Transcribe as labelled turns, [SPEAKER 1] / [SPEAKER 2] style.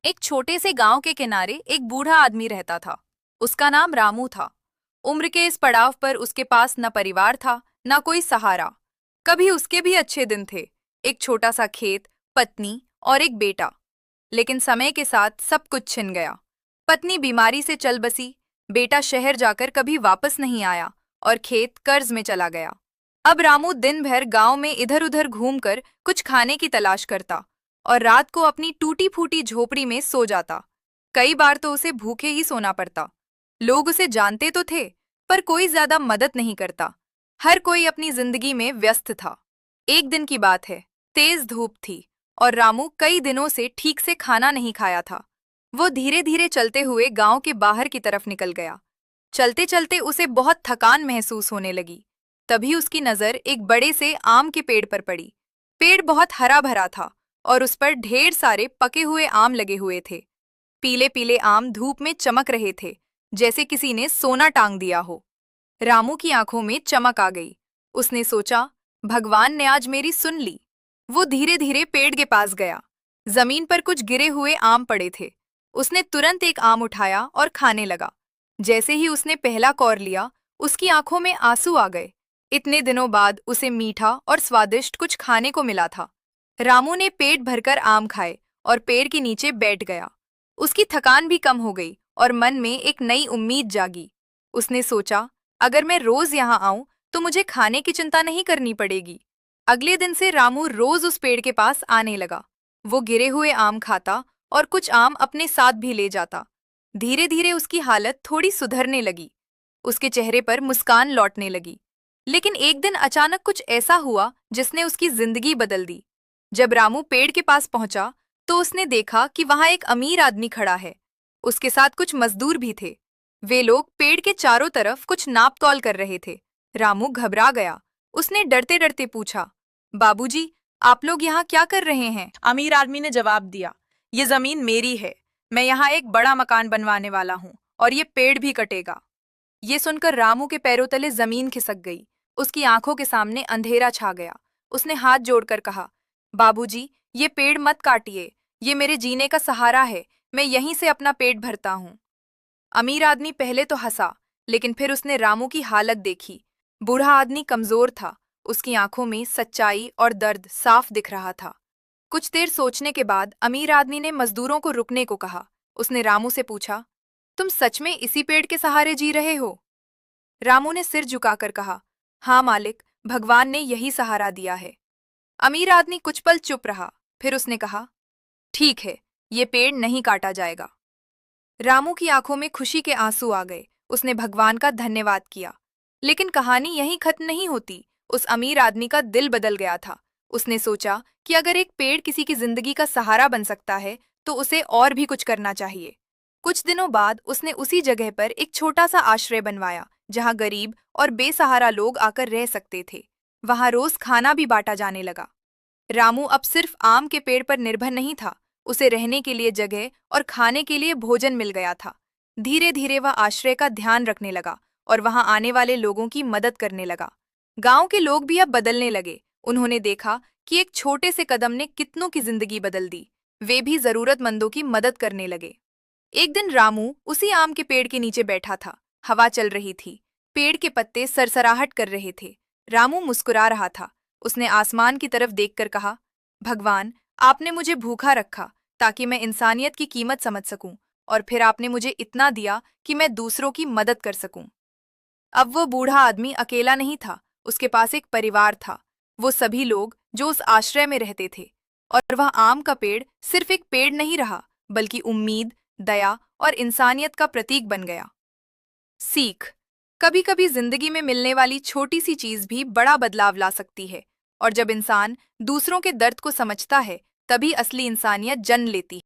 [SPEAKER 1] एक छोटे से गांव के किनारे एक बूढ़ा आदमी रहता था। उसका नाम रामू था। उम्र के इस पड़ाव पर उसके पास न परिवार था, न कोई सहारा। कभी उसके भी अच्छे दिन थे, एक छोटा सा खेत, पत्नी और एक बेटा। लेकिन समय के साथ सब कुछ छिन गया। पत्नी बीमारी से चल बसी, बेटा शहर जाकर कभी वापस नहीं आया और खेत कर्ज में चला गया। अब रामू दिन भर गांव में इधर उधर घूमकर कुछ खाने की तलाश करता और रात को अपनी टूटी फूटी झोपड़ी में सो जाता। कई बार तो उसे भूखे ही सोना पड़ता। लोग उसे जानते तो थे, पर कोई ज्यादा मदद नहीं करता। हर कोई अपनी जिंदगी में व्यस्त था। एक दिन की बात है, तेज धूप थी और रामू कई दिनों से ठीक से खाना नहीं खाया था। वो धीरे धीरे चलते हुए गांव के बाहर की तरफ निकल गया। चलते चलते उसे बहुत थकान महसूस होने लगी। तभी उसकी नजर एक बड़े से आम के पेड़ पर पड़ी। पेड़ बहुत हरा भरा था और उस पर ढेर सारे पके हुए आम लगे हुए थे। पीले पीले आम धूप में चमक रहे थे, जैसे किसी ने सोना टांग दिया हो। रामू की आंखों में चमक आ गई। उसने सोचा, भगवान ने आज मेरी सुन ली। वो धीरे धीरे पेड़ के पास गया। जमीन पर कुछ गिरे हुए आम पड़े थे। उसने तुरंत एक आम उठाया और खाने लगा। जैसे ही उसने पहला कौर लिया, उसकी आंखों में आंसू आ गए। इतने दिनों बाद उसे मीठा और स्वादिष्ट कुछ खाने को मिला था। रामू ने पेट भरकर आम खाए और पेड़ के नीचे बैठ गया। उसकी थकान भी कम हो गई और मन में एक नई उम्मीद जागी। उसने सोचा, अगर मैं रोज यहाँ आऊं तो मुझे खाने की चिंता नहीं करनी पड़ेगी। अगले दिन से रामू रोज उस पेड़ के पास आने लगा। वो गिरे हुए आम खाता और कुछ आम अपने साथ भी ले जाता। धीरे धीरे उसकी हालत थोड़ी सुधरने लगी। उसके चेहरे पर मुस्कान लौटने लगी। लेकिन एक दिन अचानक कुछ ऐसा हुआ जिसने उसकी जिंदगी बदल दी। जब रामू पेड़ के पास पहुंचा तो उसने देखा कि वहां एक अमीर आदमी खड़ा है। उसके साथ कुछ मजदूर भी थे। वे लोग पेड़ के चारों तरफ कुछ नाप तौल कर रहे थे। रामू घबरा गया। उसने डरते डरते पूछा, बाबूजी, आप लोग यहाँ क्या कर रहे हैं?
[SPEAKER 2] अमीर आदमी ने जवाब दिया, ये जमीन मेरी है। मैं यहाँ एक बड़ा मकान बनवाने वाला हूँ और ये पेड़ भी कटेगा।
[SPEAKER 1] ये सुनकर रामू के पैरों तले जमीन खिसक गई। उसकी आंखों के सामने अंधेरा छा गया। उसने हाथ जोड़कर कहा, बाबूजी, ये पेड़ मत काटिए। ये मेरे जीने का सहारा है। मैं यहीं से अपना पेट भरता हूँ। अमीर आदमी पहले तो हंसा, लेकिन फिर उसने रामू की हालत देखी। बूढ़ा आदमी कमजोर था। उसकी आंखों में सच्चाई और दर्द साफ दिख रहा था। कुछ देर सोचने के बाद अमीर आदमी ने मजदूरों को रुकने को कहा। उसने रामू से पूछा, तुम सच में इसी पेड़ के सहारे जी रहे हो? रामू ने सिर झुकाकर कहा, हाँ मालिक, भगवान ने यही सहारा दिया है। अमीर आदमी कुछ पल चुप रहा। फिर उसने कहा, ठीक है, ये पेड़ नहीं काटा जाएगा। रामू की आंखों में खुशी के आंसू आ गए। उसने भगवान का धन्यवाद किया। लेकिन कहानी यहीं खत्म नहीं होती। उस अमीर आदमी का दिल बदल गया था। उसने सोचा कि अगर एक पेड़ किसी की जिंदगी का सहारा बन सकता है, तो उसे और भी कुछ करना चाहिए। कुछ दिनों बाद उसने उसी जगह पर एक छोटा सा आश्रय बनवाया, जहां गरीब और बेसहारा लोग आकर रह सकते थे। वहां रोज खाना भी बांटा जाने लगा। रामू अब सिर्फ आम के पेड़ पर निर्भर नहीं था। उसे रहने के लिए जगह और खाने के लिए भोजन मिल गया था। धीरे धीरे वह आश्रय का ध्यान रखने लगा और वहां आने वाले लोगों की मदद करने लगा। गांव के लोग भी अब बदलने लगे। उन्होंने देखा कि एक छोटे से कदम ने कितनों की जिंदगी बदल दी। वे भी जरूरतमंदों की मदद करने लगे। एक दिन रामू उसी आम के पेड़ के नीचे बैठा था। हवा चल रही थी। पेड़ के पत्ते सरसराहट कर रहे थे। रामू मुस्कुरा रहा था। उसने आसमान की तरफ देखकर कहा, भगवान, आपने मुझे भूखा रखा ताकि मैं इंसानियत की कीमत समझ सकूं, और फिर आपने मुझे इतना दिया कि मैं दूसरों की मदद कर सकूं। अब वो बूढ़ा आदमी अकेला नहीं था। उसके पास एक परिवार था। वो सभी लोग जो उस आश्रय में रहते थे। और वह आम का पेड़ सिर्फ एक पेड़ नहीं रहा, बल्कि उम्मीद, दया और इंसानियत का प्रतीक बन गया। सीख, कभी कभी जिंदगी में मिलने वाली छोटी सी चीज भी बड़ा बदलाव ला सकती है। और जब इंसान दूसरों के दर्द को समझता है, तभी असली इंसानियत जन्म लेती है।